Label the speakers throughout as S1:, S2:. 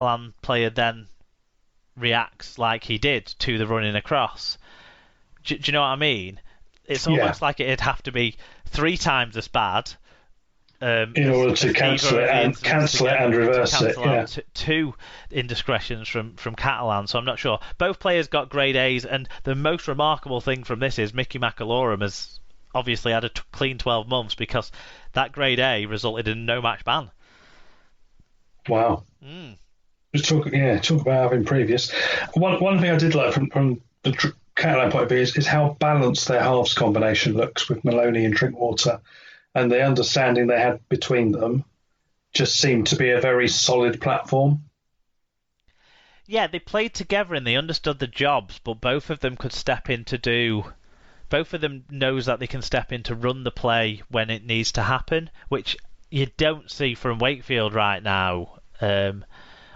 S1: Catalan player then reacts like he did to the running across. Do you know what I mean? It's
S2: Yeah,
S1: almost like it'd have to be 3 times as bad
S2: in order to
S1: as
S2: cancel
S1: either
S2: it
S1: of the
S2: and
S1: incidents
S2: cancel it
S1: together
S2: and
S1: to
S2: reverse it.
S1: cancel
S2: Yeah,
S1: out two indiscretions from Catalan. So I'm not sure. Both players got grade A's, and the most remarkable thing from this is Mickey McAlorum has obviously had a clean 12 months because that grade A resulted in no match ban.
S2: wow.
S1: Mm.
S2: Talk about having previous. One thing I did like from the Catalan point of view is how balanced their halves combination looks with Maloney and Drinkwater, and the understanding they had between them just seemed to be a very solid platform.
S1: Yeah, they played together and they understood the jobs, but both of them could step in to do. Both of them knows that they can step in to run the play when it needs to happen, which you don't see from Wakefield right now.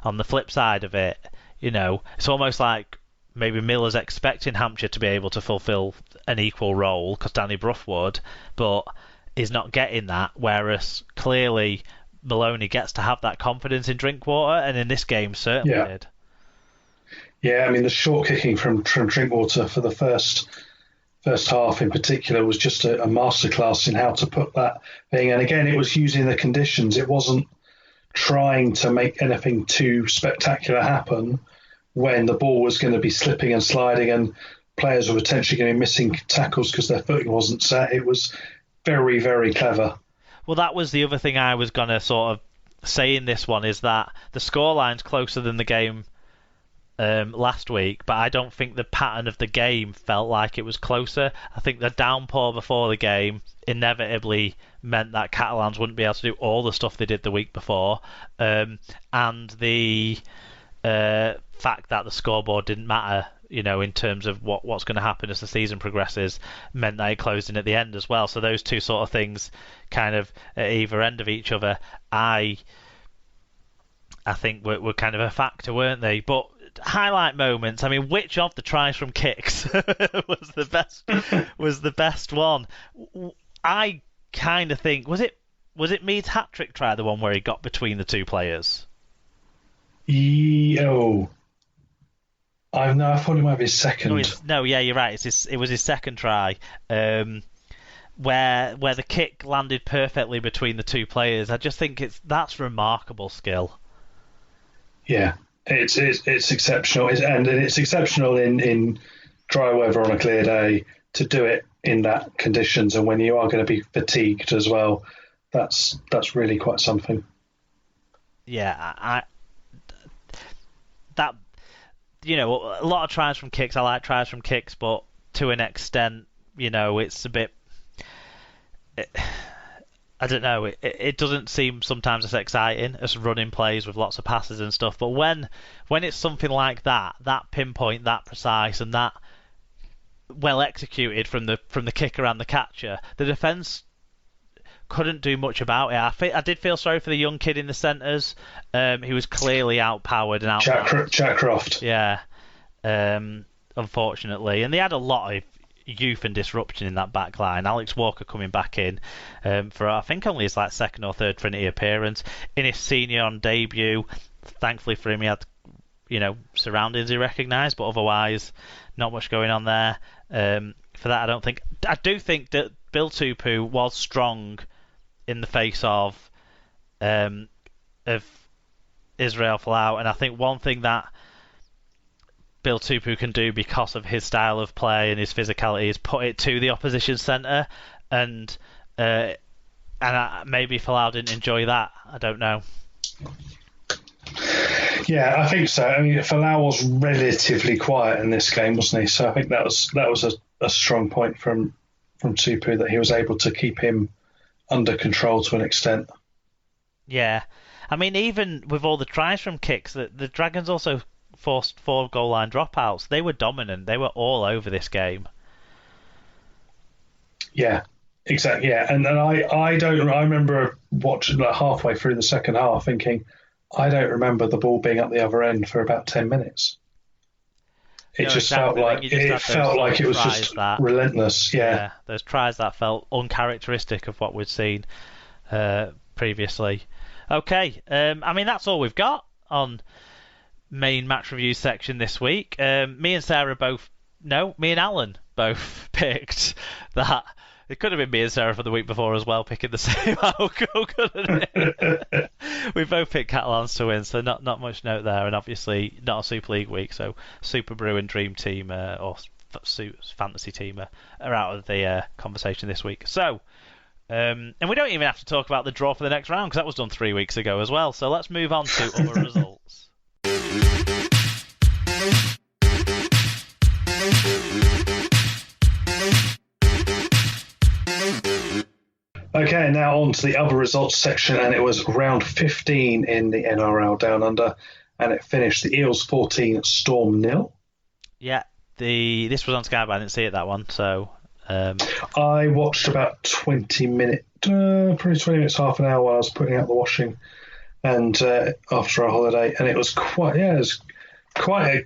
S1: On the flip side of it, it's almost like maybe Miller's expecting Hampshire to be able to fulfil an equal role because Danny Brough would, but is not getting that. Whereas clearly Maloney gets to have that confidence in Drinkwater, and in this game certainly
S2: Yeah,
S1: did.
S2: yeah. I mean, the short kicking from Drinkwater for the first half in particular was just a masterclass in how to put that thing. And again, it was using the conditions. It wasn't trying to make anything too spectacular happen when the ball was going to be slipping and sliding and players were potentially going to be missing tackles because their footing wasn't set. It was very, very clever.
S1: Well, that was the other thing I was going to sort of say in this one is that the scoreline's closer than the game last week, but I don't think the pattern of the game felt like it was closer. I think the downpour before the game inevitably meant that Catalans wouldn't be able to do all the stuff they did the week before, and the fact that the scoreboard didn't matter, in terms of what's going to happen as the season progresses, meant that it closed in at the end as well. So those two sort of things, kind of at either end of each other, I think were kind of a factor, weren't they? But highlight moments. I mean, which of the tries from kicks was the best one? I kind of think was it Mead's hat trick try, the one where he got between the two players?
S2: Oh, I thought it might be his second.
S1: No, yeah, you're right. It was his second try, where the kick landed perfectly between the two players. I just think that's remarkable skill.
S2: Yeah, it's exceptional, and it's exceptional in dry weather on a clear day to do it in that conditions, and when you are going to be fatigued as well, that's really quite something.
S1: Yeah, that a lot of tries from kicks. I like tries from kicks, but to an extent, it's a bit. I don't know. It doesn't seem sometimes as exciting as running plays with lots of passes and stuff. But when it's something like that pinpoint, that precise, and that well executed from the kicker and the catcher, the defence couldn't do much about it. I did feel sorry for the young kid in the centres. He was clearly outpowered and outmatched.
S2: Jack Croft.
S1: Yeah, unfortunately, and they had a lot of youth and disruption in that back line. Alex Walker coming back in for I think only his second or third Trinity appearance. In his senior on debut, thankfully for him, he had surroundings he recognised, but otherwise not much going on there. For that, I do think that Bill Tupou was strong in the face of Israel Folau, and I think one thing that Bill Tupou can do because of his style of play and his physicality is put it to the opposition centre, and maybe Folau didn't enjoy that. I don't know.
S2: Yeah, I think so. I mean, Folau was relatively quiet in this game, wasn't he? So I think that was a strong point from Tupou, that he was able to keep him under control to an extent.
S1: Yeah, I mean, even with all the tries from kicks, the Dragons also forced 4 goal line dropouts. They were dominant. They were all over this game.
S2: Yeah, exactly. Yeah, and I remember watching halfway through the second half, thinking, I don't remember the ball being at the other end for about 10 minutes. It just felt like it was just relentless. Yeah,
S1: those tries that felt uncharacteristic of what we'd seen previously. Okay, I mean that's all we've got on main match review section this week. Me and Alan both picked that. It could have been me and Sarah for the week before as well, picking the same outcome, couldn't it? We both picked Catalans to win, so not much note there, and obviously not a Super League week, so Super Brew and Dream Team or Fantasy Team are out of the conversation this week. So, and we don't even have to talk about the draw for the next round because that was done 3 weeks ago as well. So let's move on to other results.
S2: Okay, now on to the other results section, and it was round 15 in the NRL Down Under, and it finished the Eels 14, Storm 0.
S1: Yeah, this was on Sky, but I didn't see it, that one, so...
S2: I watched about 20 minutes, probably 20 minutes, half an hour while I was putting out the washing, and after our holiday, and it was quite a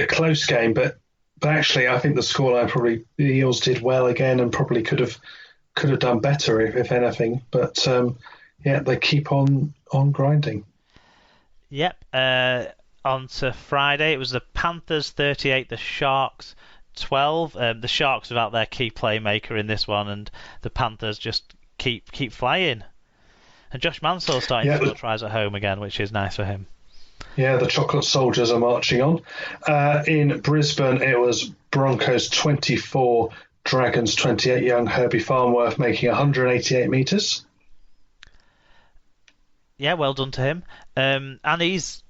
S2: close game, but actually I think the scoreline probably, the Eels did well again and probably could have done better if anything, but they keep on grinding.
S1: Yep. On to Friday, it was the Panthers 38, the Sharks 12. The Sharks without their key playmaker in this one, and the Panthers just keep flying. And Josh Mansell's starting to score tries at home again, which is nice for him.
S2: Yeah, the Chocolate Soldiers are marching on. In Brisbane, it was Broncos 24, Dragons 28, young Herbie Farnworth making 188 metres.
S1: Yeah, well done to him. And he's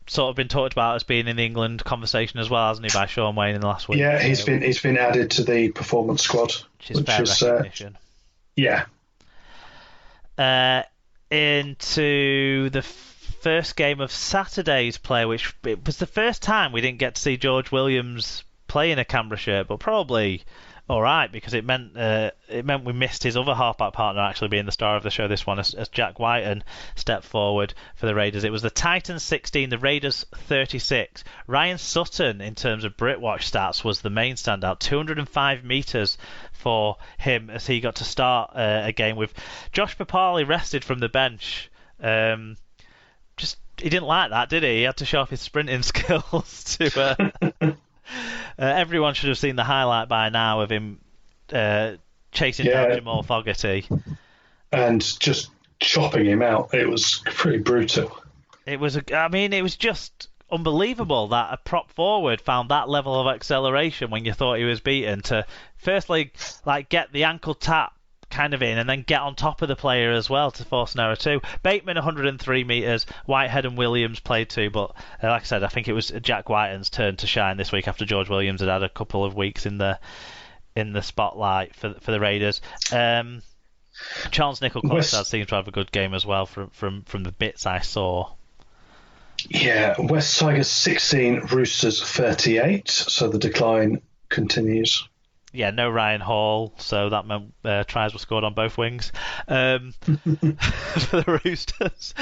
S1: sort of been talked about as being in the England conversation as well, hasn't he, by Sean Wayne in the last week?
S2: Yeah, he's been added to the performance squad,
S1: which is fair recognition.
S2: Yeah.
S1: Into the first game of Saturday's play, which it was the first time we didn't get to see George Williams play in a Canberra shirt, but probably all right, because it meant we missed his other halfback partner actually being the star of the show this one, as Jack Whiten stepped forward for the Raiders. It was the Titans 16, the Raiders 36. Ryan Sutton, in terms of Britwatch stats, was the main standout. 205 metres for him as he got to start a game with Josh Papali rested from the bench. He didn't like that, did he? He had to show off his sprinting skills to... everyone should have seen the highlight by now of him chasing down Jamal Fogarty
S2: and just chopping him out. It was pretty brutal.
S1: It was just unbelievable that a prop forward found that level of acceleration when you thought he was beaten to firstly get the ankle tap kind of in and then get on top of the player as well to force an error too. Bateman 103 metres, Whitehead and Williams played too, but like I said, I think it was Jack Whiten's turn to shine this week after George Williams had a couple of weeks in the spotlight for the Raiders. Charles Nichol-Klokstad seemed to have a good game as well from the bits I saw.
S2: Yeah, West Tigers 16, Roosters 38, so the decline continues.
S1: Yeah, no Ryan Hall, so that meant tries were scored on both wings for the Roosters.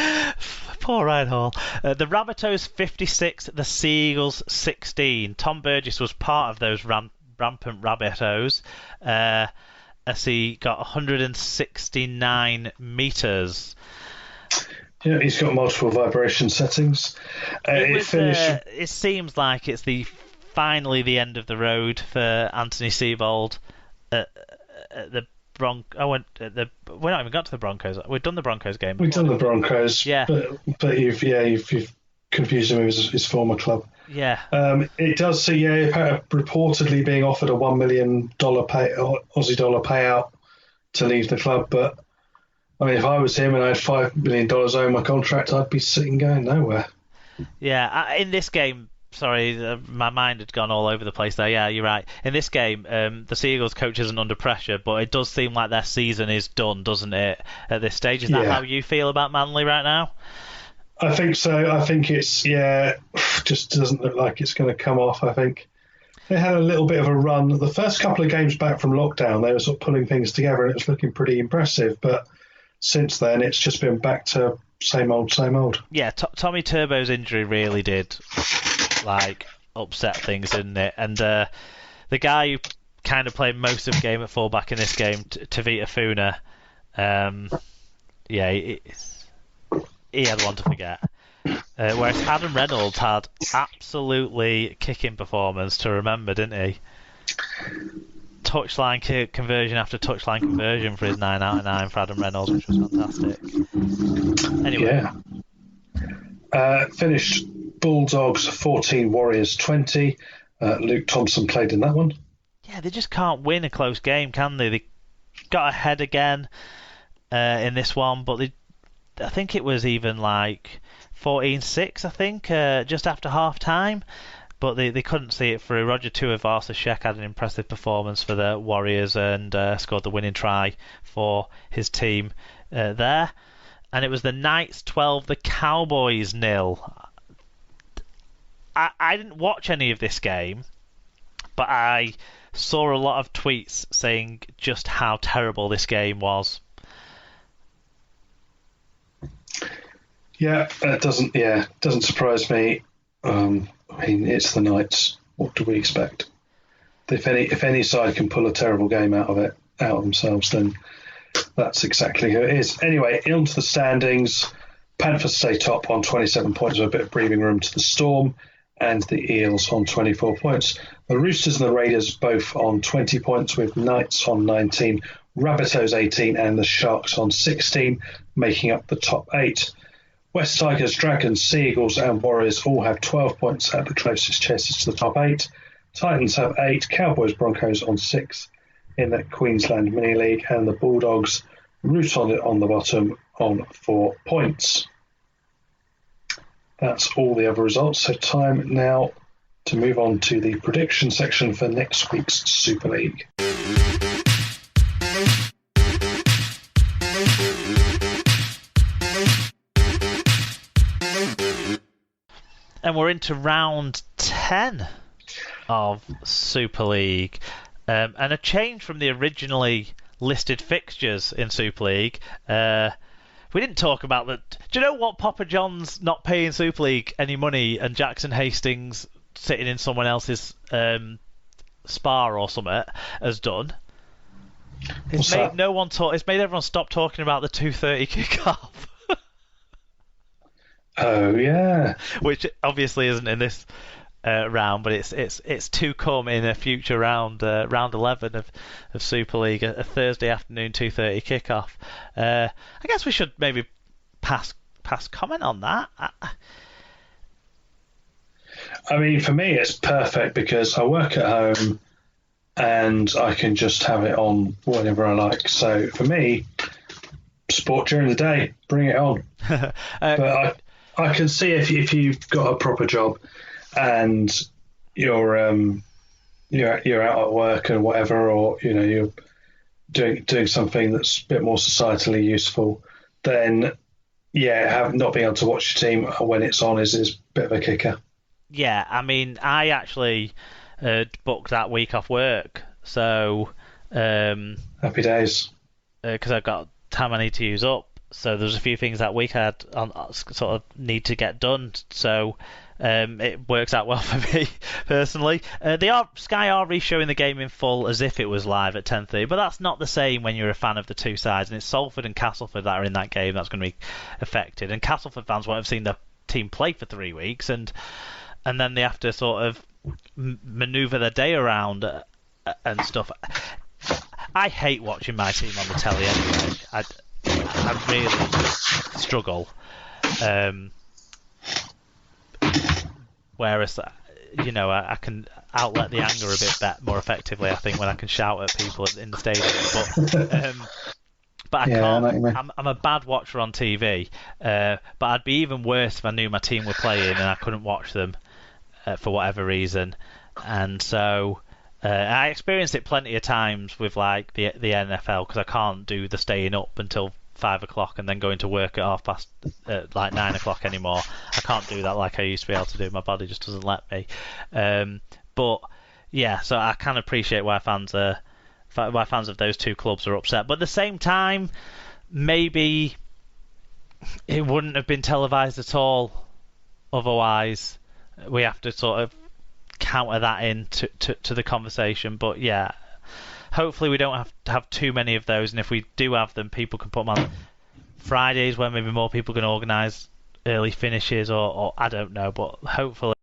S1: Poor Ryan Hall. The Rabbitohs 56, the Seagulls 16. Tom Burgess was part of those rampant Rabbitohs as he got 169 metres.
S2: Yeah, he's got multiple vibration settings.
S1: It seems like it's finally the end of the road for Anthony Seibold at the we're not even got to the Broncos. We've done the Broncos game.
S2: We've done the Broncos.
S1: Yeah,
S2: but you've confused him with his former club.
S1: Yeah.
S2: It does say reportedly being offered a $1 million Aussie dollar payout to leave the club, but I mean, if I was him and I had $5 million owed my contract, I'd be sitting going nowhere.
S1: Yeah, in this game. Sorry, my mind had gone all over the place there. Yeah, you're right. In this game, the Seagulls coach isn't under pressure, but it does seem like their season is done, doesn't it, at this stage? Is that how you feel about Manly right now?
S2: I think so. I think it's, just doesn't look like it's going to come off, I think. They had a little bit of a run. The first couple of games back from lockdown, they were sort of pulling things together and it was looking pretty impressive, but since then, it's just been back to same old. Yeah,
S1: Tommy Turbo's injury really did upset things, didn't it? And the guy who kind of played most of the game at fullback in this game, Tavita Funa, he had one to forget. Whereas Adam Reynolds had absolutely kicking performance to remember, didn't he? Touchline conversion after touchline conversion for his 9 out of 9 for Adam Reynolds, which was fantastic. Anyway.
S2: Yeah. Finished Bulldogs 14, Warriors 20. Luke Thompson played in that one.
S1: Yeah, they just can't win a close game, can they? They got ahead again in this one, but I think it was even like 14-6, I think, just after half time. But they couldn't see it through. Roger Tuivasa-Sheck had an impressive performance for the Warriors and scored the winning try for his team there. And it was the Knights 12, the Cowboys 0. I didn't watch any of this game, but I saw a lot of tweets saying just how terrible this game was.
S2: Yeah, it doesn't surprise me. I mean, it's the Knights. What do we expect? If any side can pull a terrible game out of themselves, then that's exactly who it is. Anyway, onto the standings. Panthers stay top on 27 points with a bit of breathing room to the Storm, and the Eels on 24 points. The Roosters and the Raiders both on 20 points with Knights on 19, Rabbitohs 18 and the Sharks on 16, making up the top 8. West Tigers, Dragons, Sea Eagles and Warriors all have 12 points at the closest chases to the top 8. Titans have 8, Cowboys, Broncos on 6 in the Queensland Mini League, and the Bulldogs root on the bottom on 4 points. That's all the other results, so time now to move on to the prediction section for next week's Super League.
S1: And we're into round 10 of Super League. And a change from the originally listed fixtures in Super League. We didn't talk about that. Do you know what Papa John's not paying Super League any money and Jackson Hastings sitting in someone else's spa or something has done? It's made It's made everyone stop talking about the 2:30 kickoff.
S2: Oh yeah,
S1: which obviously isn't in this round, but it's to come in a future round, round 11 of Super League, a Thursday afternoon 2:30 kickoff. I guess we should maybe pass comment on that.
S2: I mean, for me, it's perfect because I work at home and I can just have it on whenever I like. So for me, sport during the day, bring it on. But I can see if you've got a proper job and you're out at work and whatever, or you're doing something that's a bit more societally useful, then not being able to watch your team when it's on is a bit of a kicker.
S1: Yeah, I mean, I actually booked that week off work, so
S2: happy days,
S1: because I've got time I need to use up. So there's a few things that week I had sort of need to get done. So it works out well for me personally. Sky are re-showing the game in full as if it was live at 10:30, but that's not the same when you're a fan of the two sides. And it's Salford and Castleford that are in that game that's going to be affected. And Castleford fans won't have seen their team play for 3 weeks, and then they have to sort of manoeuvre their day around and stuff. I hate watching my team on the telly anyway. I really struggle. Whereas, I can outlet the anger a bit more effectively, I think, when I can shout at people in the stadium. But I can't. I'm a bad watcher on TV. But I'd be even worse if I knew my team were playing and I couldn't watch them for whatever reason. And so I experienced it plenty of times with like the NFL, because I can't do the staying up until 5 o'clock and then going to work at like 9 o'clock anymore. I can't do that like I used to be able to do. My body just doesn't let me. But yeah, so I can appreciate why fans of those two clubs are upset. But at the same time, maybe it wouldn't have been televised at all otherwise. We have to sort of counter that in to the conversation. But yeah, hopefully we don't have to have too many of those, and if we do have them, people can put them on Fridays where maybe more people can organise early finishes, or I don't know, but hopefully